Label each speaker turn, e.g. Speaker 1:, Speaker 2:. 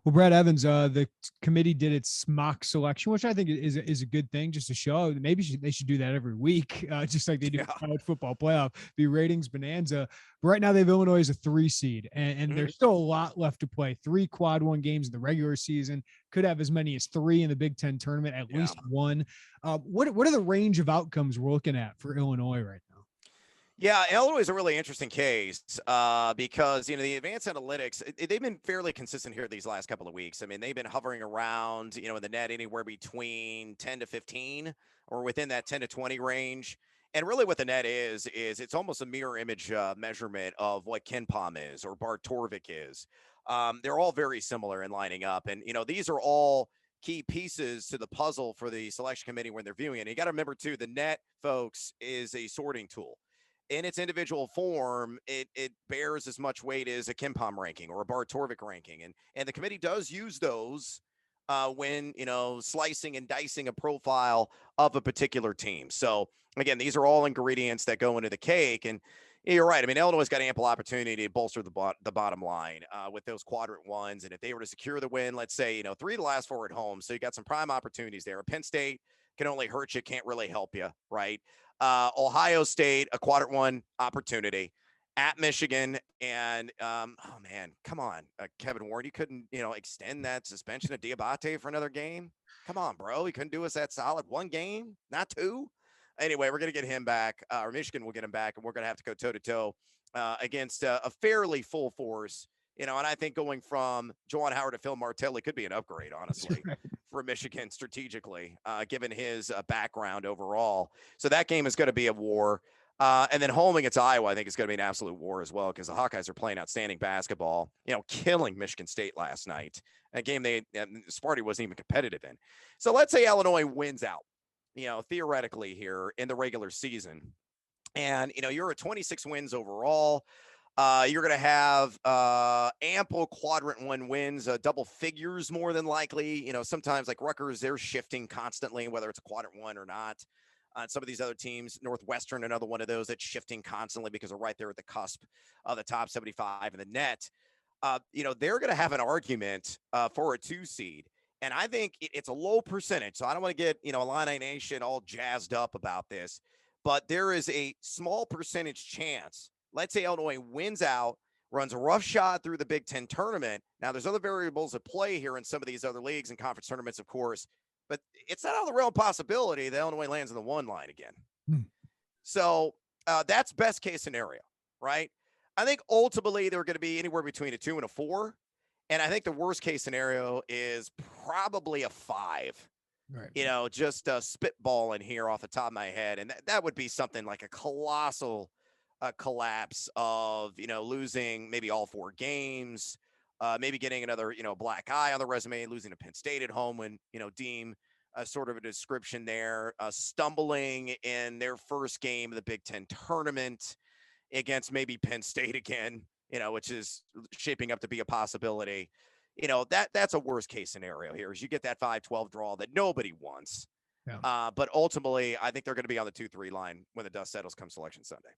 Speaker 1: Well, Brad Evans, the committee did its mock selection, which I think is a good thing, just to show maybe they should do that every week, just like they do college football playoff, be ratings bonanza. But right now they have Illinois as a 3 seed, and there's still a lot left to play. 3 quad one games in the regular season, could have as many as 3 in the Big Ten tournament, at least 1. What are the range of outcomes we're looking at for Illinois right now?
Speaker 2: Yeah, Illinois is a really interesting case because, the advanced analytics, they've been fairly consistent here these last couple of weeks. I mean, they've been hovering around, in the net anywhere between 10 to 15 or within that 10 to 20 range. And really what the net is it's almost a mirror image measurement of what KenPom is or Bart Torvik is. They're all very similar in lining up. And, these are all key pieces to the puzzle for the selection committee when they're viewing it. And you got to remember, too, the net, folks, is a sorting tool. In its individual form, it bears as much weight as a KenPom ranking or a Bart Torvik ranking. And the committee does use those when, slicing and dicing a profile of a particular team. So, again, these are all ingredients that go into the cake. And you're right. I mean, Illinois has got ample opportunity to bolster the bottom line with those quadrant ones. And if they were to secure the win, let's say, 3 of the last 4 at home. So you got some prime opportunities there. Penn State can only hurt you, can't really help you, right? Ohio State, a quadrant 1 opportunity at Michigan. And, oh man, come on, Kevin Warren, you couldn't, extend that suspension of Diabate for another game. Come on, bro. You couldn't do us that solid 1 game, not 2. Anyway, we're going to get him back, or Michigan will get him back, and we're going to have to go toe to toe against a fairly full force. And I think going from Juwan Howard to Phil Martelli could be an upgrade, honestly, for Michigan strategically, given his background overall. So that game is going to be a war. And then home against Iowa, I think it's going to be an absolute war as well, because the Hawkeyes are playing outstanding basketball, killing Michigan State last night, a game Sparty wasn't even competitive in. So let's say Illinois wins out, theoretically here in the regular season. And, you're at 26 wins overall. You're going to have ample quadrant 1 wins, double figures more than likely. Sometimes like Rutgers, they're shifting constantly, whether it's a quadrant 1 or not. Some of these other teams, Northwestern, another one of those that's shifting constantly because they're right there at the cusp of the top 75 in the net. They're going to have an argument for a 2 seed. And I think it's a low percentage. So I don't want to get, Illini Nation all jazzed up about this. But there is a small percentage chance. Let's say Illinois wins out, runs a rough shot through the Big Ten tournament. Now, there's other variables at play here in some of these other leagues and conference tournaments, of course. But it's not out of the realm possibility that Illinois lands in the 1 line again. So that's best case scenario, right? I think ultimately they're going to be anywhere between a 2 and a 4. And I think the worst case scenario is probably a 5. Right. Just spitballing here off the top of my head. And that would be something like a colossal collapse of, losing maybe all 4 games, maybe getting another, black eye on the resume, losing to Penn State at home when, deem sort of a description there, stumbling in their first game of the Big Ten tournament against maybe Penn State again, which is shaping up to be a possibility. That's a worst case scenario here is you get that 5-12 draw that nobody wants. Yeah. But ultimately, I think they're going to be on the 2-3 line when the dust settles come Selection Sunday.